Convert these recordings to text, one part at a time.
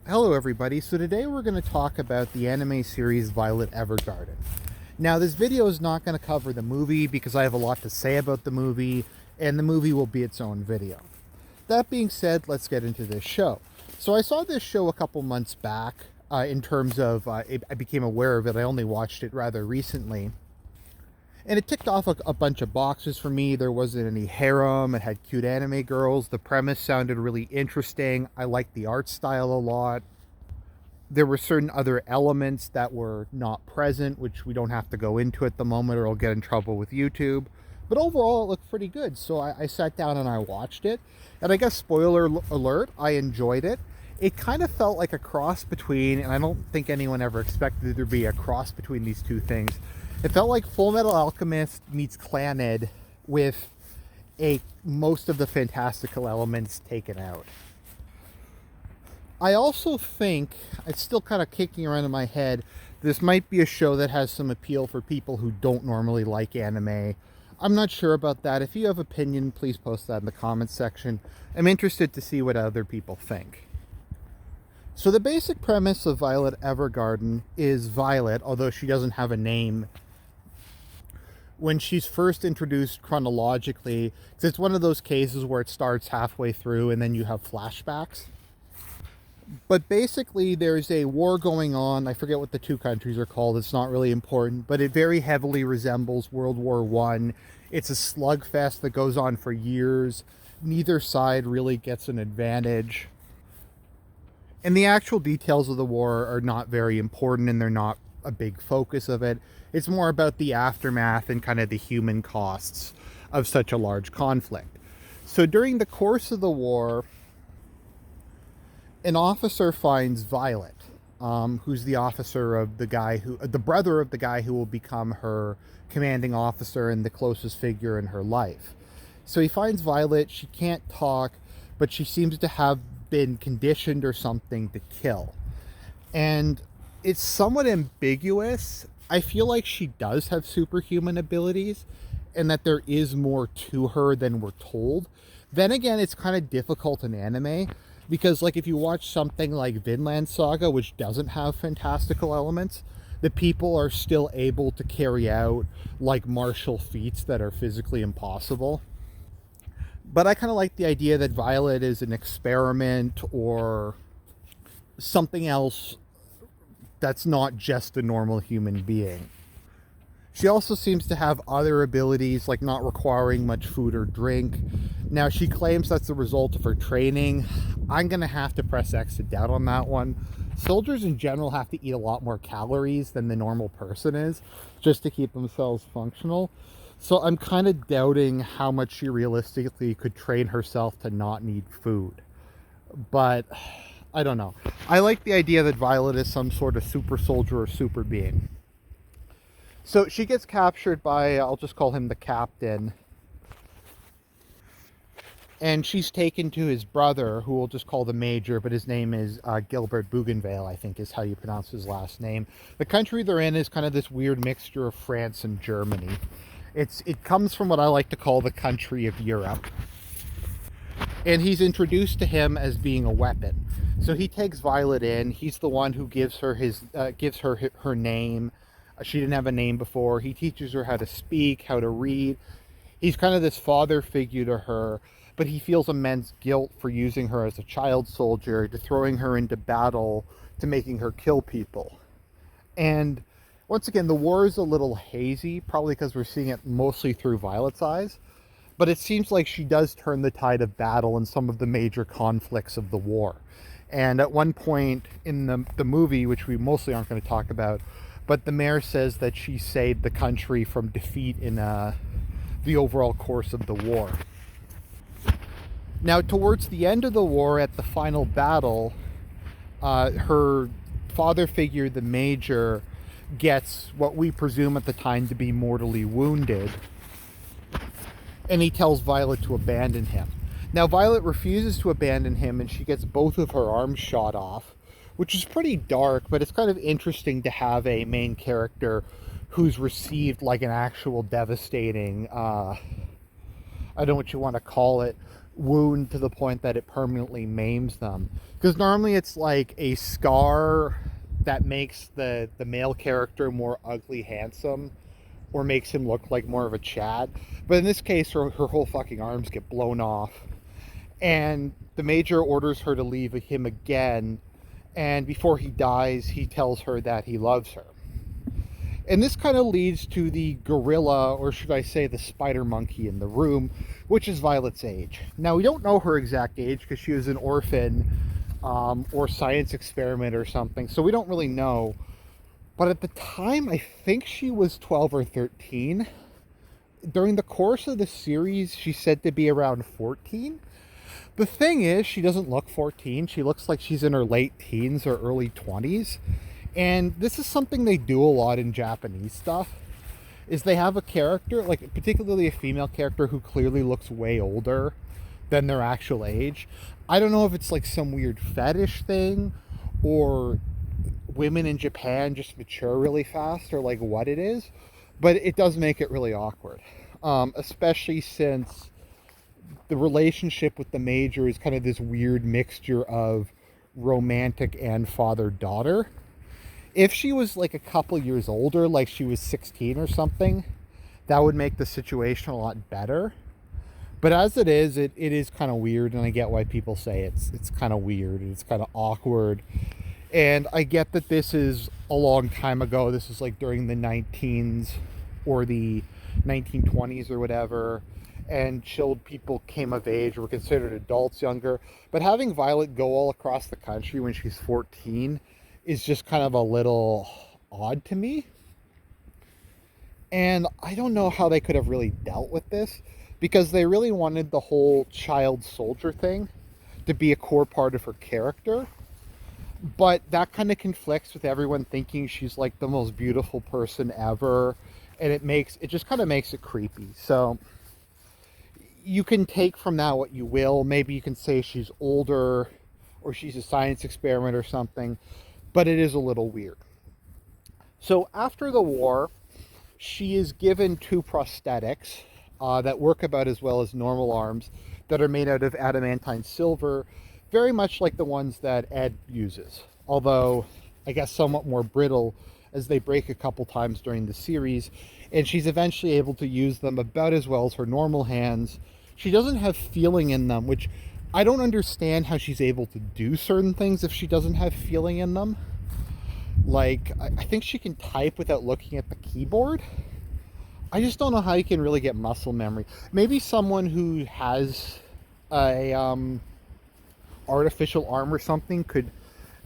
Hello everybody, so today we're going to talk about the anime series Violet Evergarden. Now this video is not going to cover the movie because I have a lot to say about the movie, and the movie will be its own video. That being said, let's get into this show. So I saw this show a couple months back in terms of, I became aware of it, I only watched it rather recently. And it ticked off a bunch of boxes for me. There wasn't any harem, it had cute anime girls, the premise sounded really interesting, I liked the art style a lot. There were certain other elements that were not present, which we don't have to go into at the moment or I'll get in trouble with YouTube. But overall, it looked pretty good, so I sat down and I watched it. And I guess, spoiler alert, I enjoyed it. It kind of felt like a cross between, and I don't think anyone ever expected there to be a cross between these two things. It felt like Full Metal Alchemist meets Clannad with most of the fantastical elements taken out. I also think, it's still kind of kicking around in my head, this might be a show that has some appeal for people who don't normally like anime. I'm not sure about that. If you have opinion, please post that in the comments section. I'm interested to see what other people think. So the basic premise of Violet Evergarden is Violet, although she doesn't have a name, when she's first introduced chronologically, because it's one of those cases where it starts halfway through and then you have flashbacks. But basically there's a war going on. I forget what the two countries are called, it's not really important, but it very heavily resembles World War I. It's a slugfest that goes on for years. Neither side really gets an advantage. And the actual details of the war are not very important, and they're not a big focus of it. It's more about the aftermath and kind of the human costs of such a large conflict. So during the course of the war, an officer finds Violet, who's the officer of the guy the brother of the guy who will become her commanding officer and the closest figure in her life. So he finds Violet. She can't talk, but she seems to have been conditioned or something to kill. And it's somewhat ambiguous. I feel like she does have superhuman abilities and that there is more to her than we're told. Then again, it's kind of difficult in anime because, like, if you watch something like Vinland Saga, which doesn't have fantastical elements, the people are still able to carry out like martial feats that are physically impossible. But I kind of like the idea that Violet is an experiment or something else that's not just a normal human being. She also seems to have other abilities, like not requiring much food or drink. Now, she claims that's the result of her training. I'm going to have to press X to doubt on that one. Soldiers in general have to eat a lot more calories than the normal person is, just to keep themselves functional. So I'm kind of doubting how much she realistically could train herself to not need food. But I don't know. I like the idea that Violet is some sort of super soldier or super being. So she gets captured by, I'll just call him the captain. And she's taken to his brother, who we'll just call the major, but his name is Gilbert Bougainville, I think is how you pronounce his last name. The country they're in is kind of this weird mixture of France and Germany. It comes from what I like to call the country of Europe. And he's introduced to him as being a weapon. So he takes Violet in. He's the one who gives her her name. She didn't have a name before. He teaches her how to speak, how to read. He's kind of this father figure to her, but he feels immense guilt for using her as a child soldier, to throwing her into battle, to making her kill people. And once again, the war is a little hazy, probably because we're seeing it mostly through Violet's eyes. But it seems like she does turn the tide of battle in some of the major conflicts of the war. And at one point in the movie, which we mostly aren't going to talk about, but the mayor says that she saved the country from defeat in the overall course of the war. Now, towards the end of the war, at the final battle, her father figure, the major, gets what we presume at the time to be mortally wounded. And he tells Violet to abandon him. Now, Violet refuses to abandon him, and she gets both of her arms shot off, which is pretty dark, but it's kind of interesting to have a main character who's received like an actual devastating, I don't know what you want to call it, wound to the point that it permanently maims them. Because normally it's like a scar that makes the male character more ugly handsome, or makes him look like more of a Chad. But in this case, her whole fucking arms get blown off. And the Major orders her to leave him again. And before he dies, he tells her that he loves her. And this kind of leads to the gorilla, or should I say the spider monkey in the room, which is Violet's age. Now, we don't know her exact age because she was an orphan or science experiment or something, so we don't really know. But at the time, I think she was 12 or 13. During the course of the series, she's said to be around 14. The thing is, she doesn't look 14. She looks like she's in her late teens or early 20s. And this is something they do a lot in Japanese stuff, is they have a character, like particularly a female character, who clearly looks way older than their actual age. I don't know if it's like some weird fetish thing, or women in Japan just mature really fast, or like what it is, but it does make it really awkward. Especially since the relationship with the Major is kind of this weird mixture of romantic and father-daughter. If she was like a couple years older, like she was 16 or something, that would make the situation a lot better. But as it is kind of weird, and I get why people say it's kind of weird, and it's kind of awkward. And I get that this is a long time ago. This is like during the 19s or the 1920s or whatever, and chilled people came of age, were considered adults younger. But having Violet go all across the country when she's 14 is just kind of a little odd to me. And I don't know how they could have really dealt with this, because they really wanted the whole child soldier thing to be a core part of her character. But that kind of conflicts with everyone thinking she's like the most beautiful person ever, and it just kind of makes it creepy. So you can take from that what you will. Maybe you can say she's older, or she's a science experiment or something, but it is a little weird. So after the war, she is given 2 prosthetics that work about as well as normal arms, that are made out of adamantine silver, very much like the ones that Ed uses, although I guess somewhat more brittle, as they break a couple times during the series. And she's eventually able to use them about as well as her normal hands. She doesn't have feeling in them, which I don't understand how she's able to do certain things if she doesn't have feeling in them. Like, I think she can type without looking at the keyboard. I just don't know how you can really get muscle memory. Maybe someone who has a artificial arm or something could,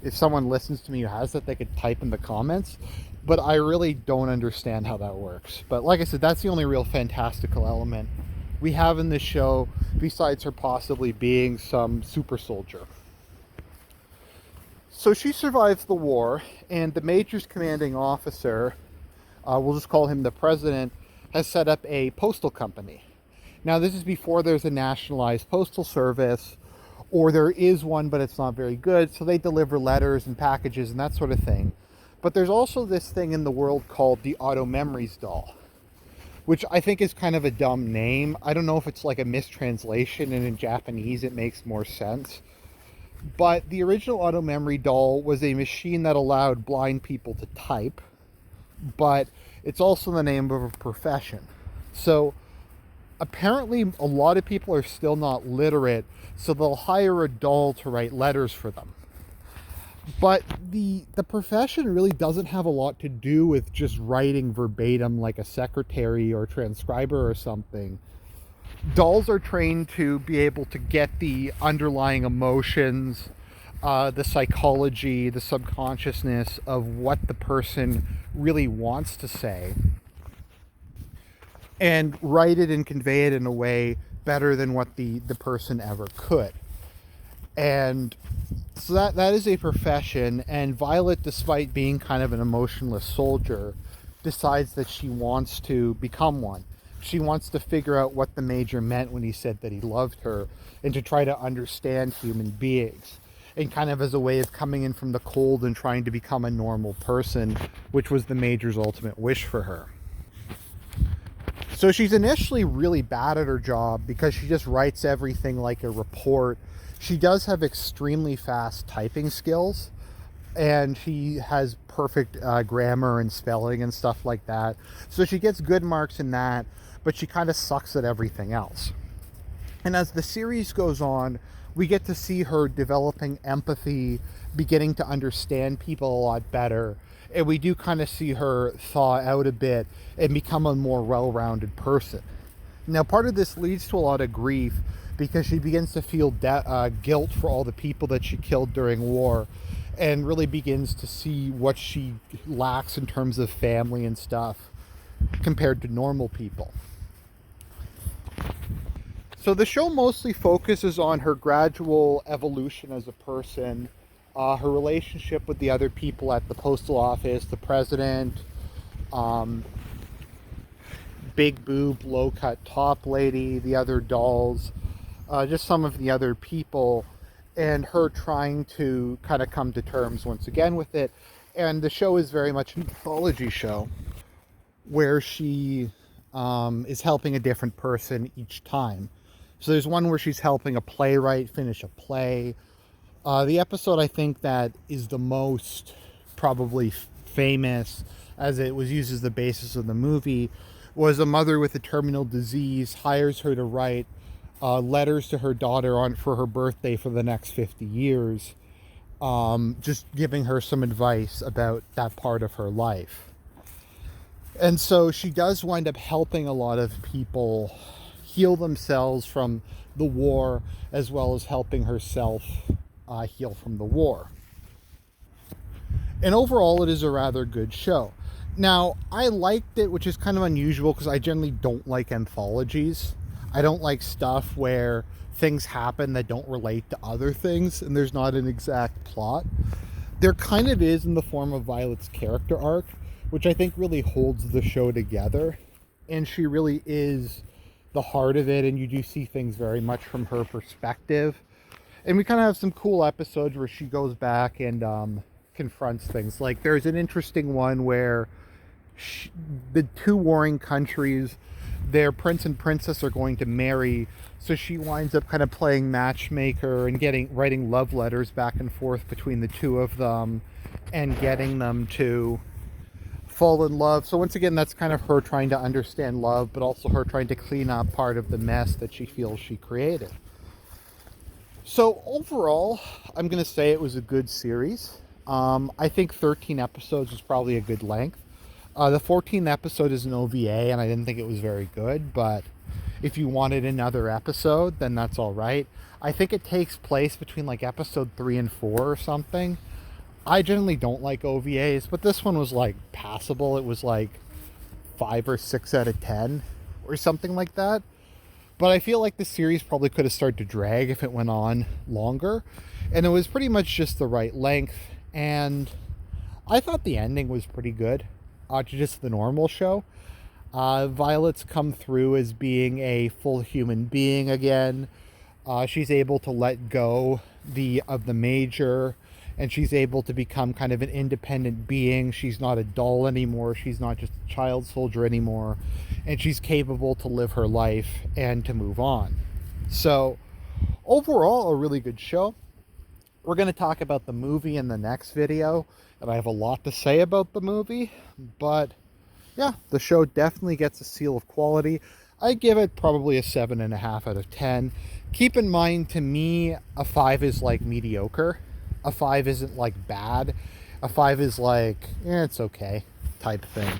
if someone listens to me who has that, they could type in the comments. But I really don't understand how that works. But like I said, that's the only real fantastical element we have in this show, besides her possibly being some super soldier. So she survives the war, and the Major's commanding officer, we'll just call him the president, has set up a postal company. Now, this is before there's a nationalized postal service, or there is one, but it's not very good, so they deliver letters and packages and that sort of thing. But there's also this thing in the world called the Auto Memories doll, which I think is kind of a dumb name. I don't know if it's like a mistranslation, and in Japanese it makes more sense. But the original Auto Memory doll was a machine that allowed blind people to type, but it's also the name of a profession. So apparently a lot of people are still not literate, so they'll hire a doll to write letters for them. But the profession really doesn't have a lot to do with just writing verbatim like a secretary or transcriber or something. Dolls are trained to be able to get the underlying emotions, the psychology, the subconsciousness of what the person really wants to say, and write it and convey it in a way better than what the person ever could. And so that is a profession, and Violet, despite being kind of an emotionless soldier, decides that she wants to become one. She wants to figure out what the Major meant when he said that he loved her, and to try to understand human beings, and kind of as a way of coming in from the cold and trying to become a normal person, which was the Major's ultimate wish for her. So she's initially really bad at her job because she just writes everything like a report. She does have extremely fast typing skills, and she has perfect grammar and spelling and stuff like that. So she gets good marks in that, but she kind of sucks at everything else. And as the series goes on, we get to see her developing empathy, beginning to understand people a lot better. And we do kind of see her thaw out a bit and become a more well-rounded person. Now, part of this leads to a lot of grief because she begins to feel guilt for all the people that she killed during war, and really begins to see what she lacks in terms of family and stuff compared to normal people. So the show mostly focuses on her gradual evolution as a person, her relationship with the other people at the postal office, the president, big boob, low cut top lady, the other dolls, just some of the other people, and her trying to kind of come to terms once again with it. And the show is very much an anthology show where she is helping a different person each time. So there's one where she's helping a playwright finish a play. The episode I think that is the most probably famous, as it was used as the basis of the movie, was a mother with a terminal disease hires her to write letters to her daughter for her birthday for the next 50 years, just giving her some advice about that part of her life. And so she does wind up helping a lot of people heal themselves from the war, as well as helping herself heal from the war. And overall, it is a rather good show. Now, I liked it, which is kind of unusual because I generally don't like anthologies. I don't like stuff where things happen that don't relate to other things and there's not an exact plot. There kind of is in the form of Violet's character arc, which I think really holds the show together. And she really is the heart of it, and you do see things very much from her perspective. And we kind of have some cool episodes where she goes back and confronts things. Like there's an interesting one where the two warring countries, their prince and princess are going to marry, so she winds up kind of playing matchmaker and writing love letters back and forth between the two of them and getting them to fall in love. So once again, that's kind of her trying to understand love, but also her trying to clean up part of the mess that she feels she created. So overall, I'm going to say it was a good series. I think 13 episodes is probably a good length. The 14th episode is an OVA, and I didn't think it was very good, but if you wanted another episode, then that's all right. I think it takes place between like episode 3 and 4 or something. I generally don't like OVAs, but this one was like passable. It was like 5 or 6 out of 10 or something like that. But I feel like the series probably could have started to drag if it went on longer. And it was pretty much just the right length. And I thought the ending was pretty good to just the normal show. Violet's come through as being a full human being again. She's able to let go of the major, and she's able to become kind of an independent being. She's not a doll anymore. She's not just a child soldier anymore. And she's capable to live her life and to move on. So overall, a really good show. We're going to talk about the movie in the next video, and I have a lot to say about the movie, but yeah, the show definitely gets a seal of quality. I give it probably a 7.5 out of 10. Keep in mind, to me, a 5 is like mediocre. A 5 isn't like bad. A 5 is like, it's okay type thing.